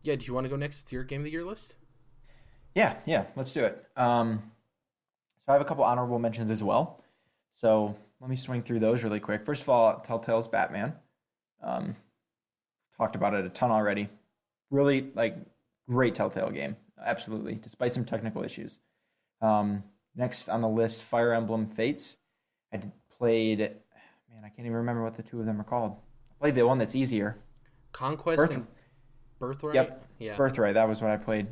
Yeah, do you want to go next to your Game of the Year list? Yeah, let's do it. So I have a couple honorable mentions as well. So let me swing through those really quick. First of all, Telltale's Batman. Um, Talked about it a ton already. Really, like, great Telltale game. Absolutely, despite some technical issues. Next on the list, Fire Emblem Fates. Played, man, I can't even remember what the two of them are called. I played the one that's easier. Conquest Birth. and Birthright? Yep, Yeah. Birthright. That was what I played.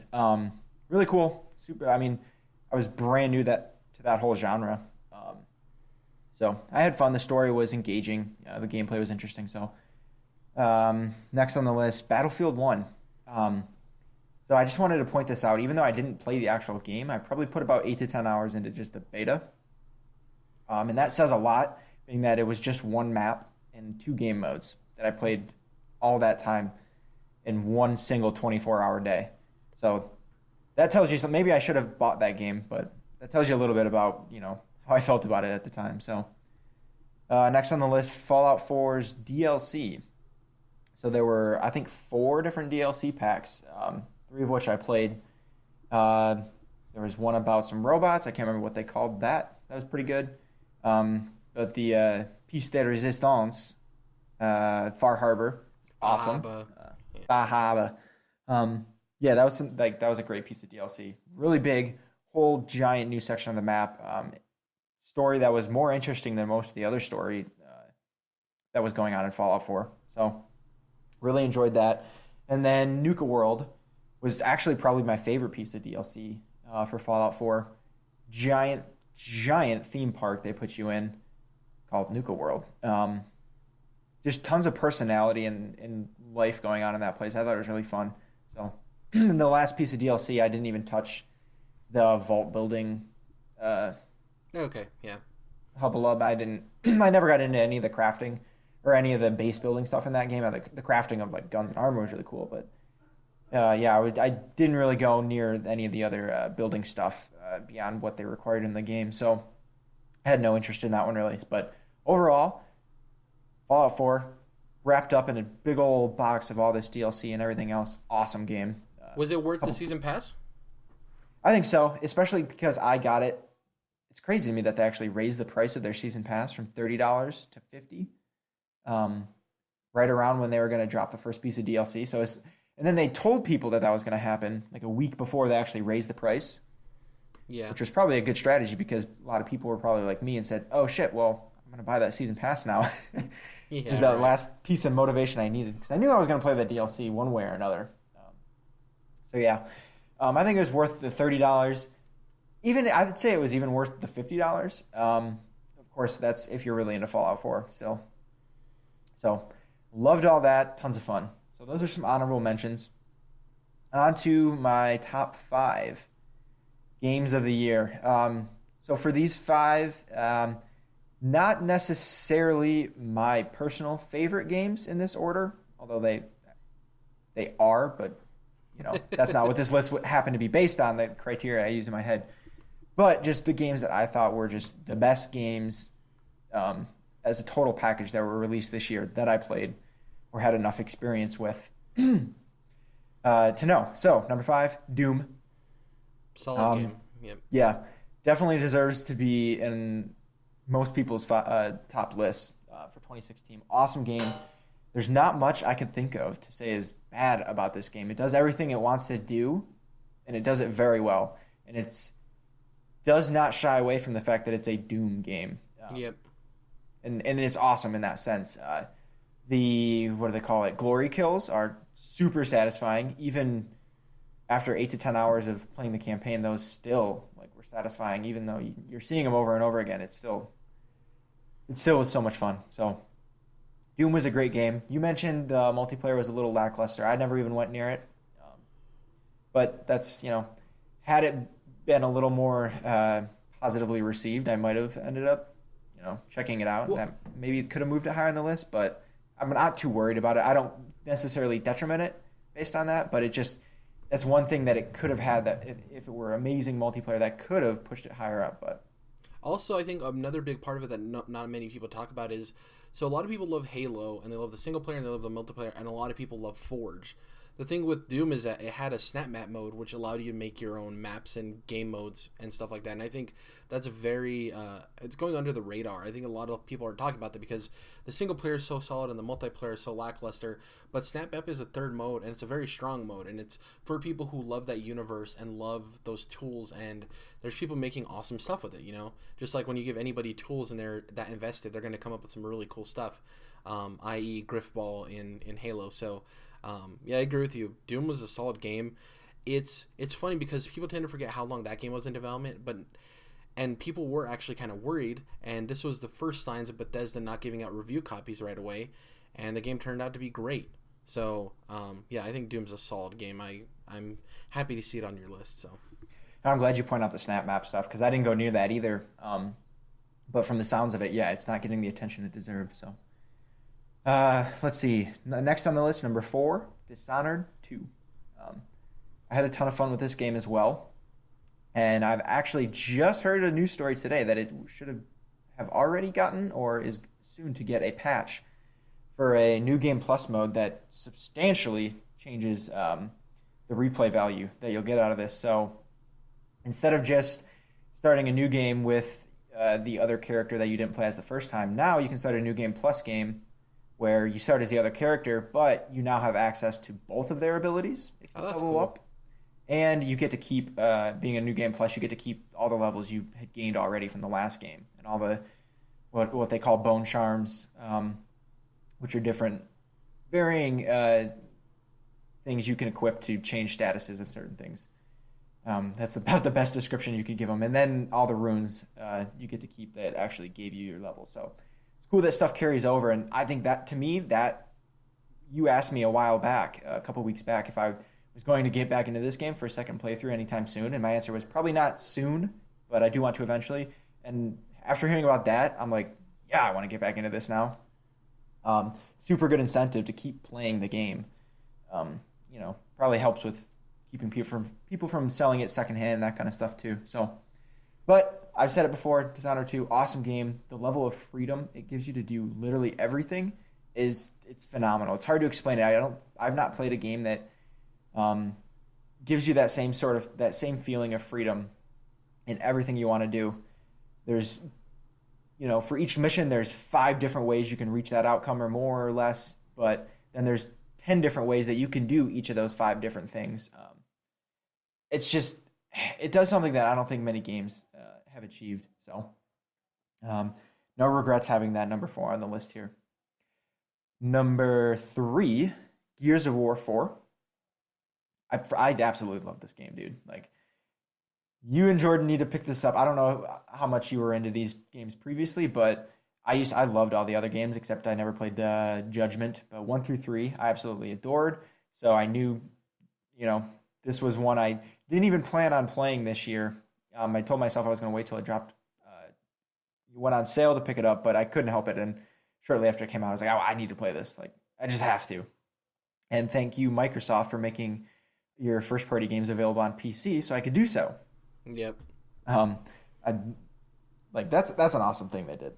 Really cool. Super. I mean, I was brand new to that whole genre. So I had fun. The story was engaging. The gameplay was interesting. So next on the list, Battlefield 1. So I just wanted to point this out. Even though I didn't play the actual game, I probably put about 8 to 10 hours into just the beta. And that says a lot, being that it was just one map and two game modes that I played all that time in one single 24-hour day. So that tells you something. Maybe I should have bought that game, but that tells you a little bit about, how I felt about it at the time. So next on the list, Fallout 4's DLC. So there were, I think, 4 different DLC packs, 3 of which I played. There was one about some robots. I can't remember what they called that. That was pretty good. But the Piece de Resistance, Far Harbor, awesome. Bahaba. Yeah, that was a great piece of DLC. Really big, whole giant new section of the map. Story that was more interesting than most of the other story that was going on in Fallout 4. So really enjoyed that. And then Nuka World was actually probably my favorite piece of DLC for Fallout 4. Giant theme park they put you in called Nuka World. Just tons of personality and life going on in that place. I thought it was really fun. So the last piece of DLC, I didn't even touch the vault building Okay, yeah. hubbub. I never got into any of the crafting or any of the base building stuff in that game. The crafting of like guns and armor was really cool, but I didn't really go near any of the other building stuff beyond what they required in the game. So I had no interest in that one really. But overall, Fallout 4 wrapped up in a big old box of all this DLC and everything else. Awesome game. Was it worth the season pass? I think so, especially because I got it. It's crazy to me that they actually raised the price of their season pass from $30 to $50, right around when they were going to drop the first piece of DLC. And then they told people that was going to happen like a week before they actually raised the price. Yeah. Which was probably a good strategy because a lot of people were probably like me and said, "Oh shit, well I'm going to buy that season pass now." Yeah. Is that last piece of motivation I needed because I knew I was going to play that DLC one way or another. So yeah, I think it was worth the $30. Even I would say it was even worth the $50. Of course, that's if you're really into Fallout 4 still. So loved all that, tons of fun. So those are some honorable mentions. On to my top 5 games of the year. So for these 5, not necessarily my personal favorite games in this order, although they are, but that's not what this list would happen to be based on, the criteria I use in my head. But just the games that I thought were just the best games as a total package that were released this year that I played or had enough experience with to know. So, number 5, Doom. Solid game. Yep. Yeah, definitely deserves to be in most people's top lists for 2016. Awesome game. There's not much I can think of to say is bad about this game. It does everything it wants to do, and it does it very well. And it does not shy away from the fact that it's a Doom game. Yep. And it's awesome in that sense. What do they call it? Glory kills are super satisfying. Even after 8 to 10 hours of playing the campaign, those still were satisfying. Even though you're seeing them over and over again, it still was so much fun. So Doom was a great game. You mentioned multiplayer was a little lackluster. I never even went near it. But that's, had it been a little more positively received, I might have ended up, checking it out. Well, that maybe it could have moved it higher on the list, but I'm not too worried about it. I don't necessarily detriment it based on that, but that's one thing that it could have had that if it were amazing multiplayer, that could have pushed it higher up. But also, I think another big part of it that not many people talk about is, so a lot of people love Halo, and they love the single player, and they love the multiplayer, and a lot of people love Forge. The thing with Doom is that it had a snap map mode, which allowed you to make your own maps and game modes and stuff like that. And I think that's very, it's going under the radar. I think a lot of people aren't talking about that because the single player is so solid and the multiplayer is so lackluster. But snap map is a third mode, and it's a very strong mode. And it's for people who love that universe and love those tools. And there's people making awesome stuff with it, you know? Just like when you give anybody tools and they're that invested, they're going to come up with some really cool stuff, i.e. Griffball in Halo. So, yeah, I agree with you. Doom was a solid game. It's funny because people tend to forget how long that game was in development, and people were actually kind of worried, and this was the first signs of Bethesda not giving out review copies right away, and the game turned out to be great. So, yeah, I think Doom's a solid game. I'm happy to see it on your list. So, I'm glad you point out the snap map stuff because I didn't go near that either. But from the sounds of it, yeah, it's not getting the attention it deserved. So. Let's see. Next on the list, number 4, Dishonored II. I had a ton of fun with this game as well, and I've actually just heard a news story today that it should have already gotten or is soon to get a patch for a new game plus mode that substantially changes the replay value that you'll get out of this. So instead of just starting a new game with the other character that you didn't play as the first time, now you can start a new game plus game where you start as the other character, but you now have access to both of their abilities if you level cool. up. And you get to keep, being a new game plus, you get to keep all the levels you had gained already from the last game. And all the, what they call bone charms, which are different, varying things you can equip to change statuses of certain things. That's about the best description you could give them. And then all the runes you get to keep that actually gave you your level. So cool that stuff carries over, and I think that, to me, that you asked me a while back, a couple weeks back, if I was going to get back into this game for a second playthrough anytime soon, and my answer was probably not soon, but I do want to eventually. And after hearing about that, I'm like, yeah, I want to get back into this now. Super good incentive to keep playing the game. Probably helps with keeping people from selling it secondhand, that kind of stuff too. So, but I've said it before, Dishonored 2, awesome game. The level of freedom it gives you to do literally everything it's phenomenal. It's hard to explain it. I've not played a game that gives you that same feeling of freedom in everything you want to do. There's, for each mission, there's 5 different ways you can reach that outcome or more or less, but then there's 10 different ways that you can do each of those 5 different things. It does something that I don't think many games have achieved. So, no regrets having that number 4 on the list here. Number 3, Gears of War 4. I absolutely love this game, dude. Like, you and Jordan need to pick this up. I don't know how much you were into these games previously, but I loved all the other games except I never played Judgment. But 1 through 3, I absolutely adored. So I knew, this was one I didn't even plan on playing this year. I told myself I was going to wait till it dropped. It went on sale to pick it up, but I couldn't help it. And shortly after it came out, I was like, oh, I need to play this. Like, I just have to. And thank you, Microsoft, for making your first-party games available on PC so I could do so. Yep. That's an awesome thing they did.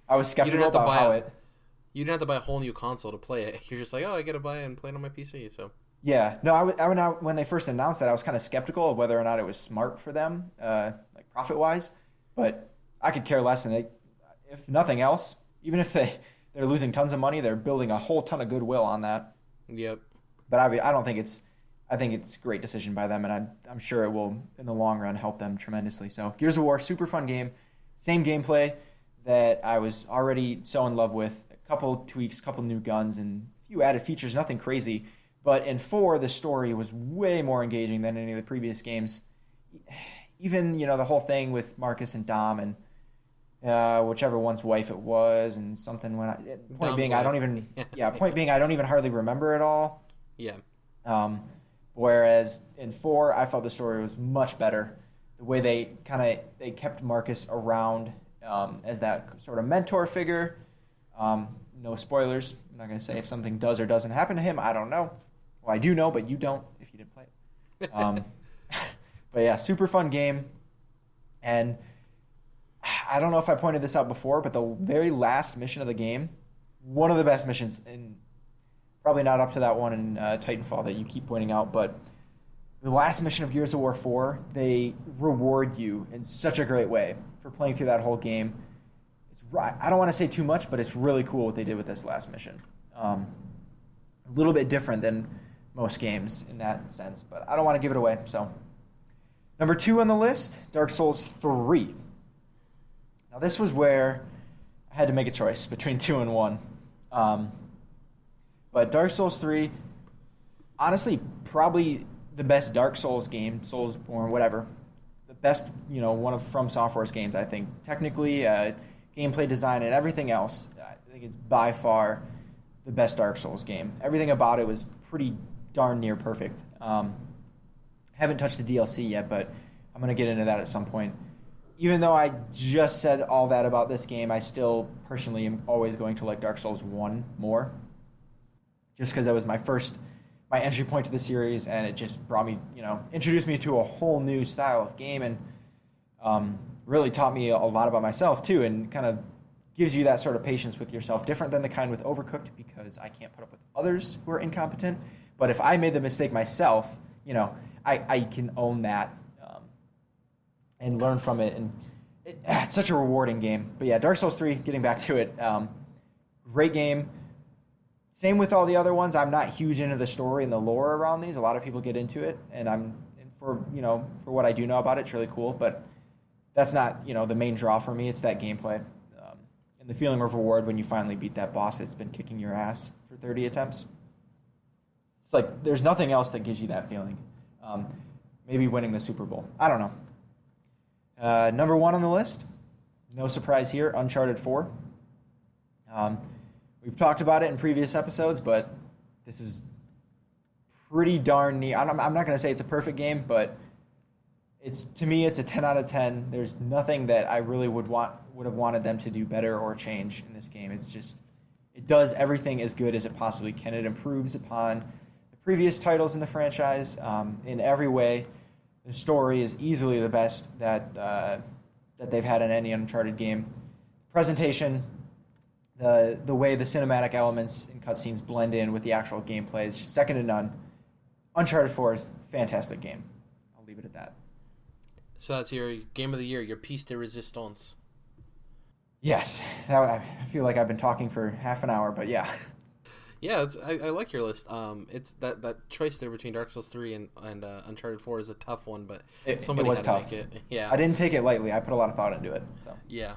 I was skeptical about how it... You didn't have to buy a whole new console to play it. You're just like, oh, I got to buy it and play it on my PC, so... Yeah, no, when they first announced that, I was kind of skeptical of whether or not it was smart for them, like profit-wise. But I could care less, and if nothing else, even if they're losing tons of money, they're building a whole ton of goodwill on that. Yep. But I don't think I think it's a great decision by them, and I'm sure it will, in the long run, help them tremendously. So, Gears of War, super fun game, same gameplay that I was already so in love with. A couple tweaks, a couple new guns, and a few added features, nothing crazy. But in 4, the story was way more engaging than any of the previous games. Even, the whole thing with Marcus and Dom and whichever one's wife it was, and something went on. Point being, I don't even hardly remember it all. Yeah. Whereas in 4, I felt the story was much better. The way they kept Marcus around as that sort of mentor figure. No spoilers. I'm not going to say if something does or doesn't happen to him. I don't know. Well, I do know, but you don't if you didn't play it. But yeah, super fun game. And I don't know if I pointed this out before, but the very last mission of the game, one of the best missions in Probably not up to that one in Titanfall that you keep pointing out, but the last mission of Gears of War 4, they reward you in such a great way for playing through that whole game. I don't want to say too much, but it's really cool what they did with this last mission. A little bit different than most games in that sense, but I don't want to give it away. So, number 2 on the list, Dark Souls 3. Now, this was where I had to make a choice between 2 and 1. But Dark Souls 3, honestly, probably the best Dark Souls game, Soulsborne, whatever. The best, one of From Software's games, I think. Technically, gameplay design, and everything else, I think it's by far the best Dark Souls game. Everything about it was pretty darn near perfect. Haven't touched the DLC yet, but I'm going to get into that at some point. Even though I just said all that about this game, I still personally am always going to like Dark Souls 1 more. Just because that was my entry point to the series, and it just brought me, introduced me to a whole new style of game, and really taught me a lot about myself too, and kind of gives you that sort of patience with yourself, different than the kind with Overcooked, because I can't put up with others who are incompetent. But if I made the mistake myself, I can own that and learn from it, and it's such a rewarding game. But yeah, Dark Souls 3, getting back to it, great game. Same with all the other ones. I'm not huge into the story and the lore around these. A lot of people get into it, and for what I do know about it, it's really cool. But that's not the main draw for me. It's that gameplay and the feeling of reward when you finally beat that boss that's been kicking your ass for 30 attempts. It's like there's nothing else that gives you that feeling. Maybe winning the Super Bowl. I don't know. Number 1 on the list, no surprise here, Uncharted 4. We've talked about it in previous episodes, but this is pretty darn neat. I'm not going to say it's a perfect game, but to me, it's a 10 out of 10. There's nothing that I really would have wanted them to do better or change in this game. It's just, it does everything as good as it possibly can. It improves upon the previous titles in the franchise in every way. The story is easily the best that they've had in any Uncharted game. Presentation, the way the cinematic elements and cutscenes blend in with the actual gameplay is just second to none. Uncharted 4 is a fantastic game. I'll leave it at that. So that's your game of the year, your piece de resistance. Yes. I feel like I've been talking for half an hour, but yeah. Yeah, I like your list. It's that choice there between Dark Souls 3 and Uncharted 4 is a tough one, but somebody was had tough. to make it. Yeah. I didn't take it lightly. I put a lot of thought into it. So. Yeah.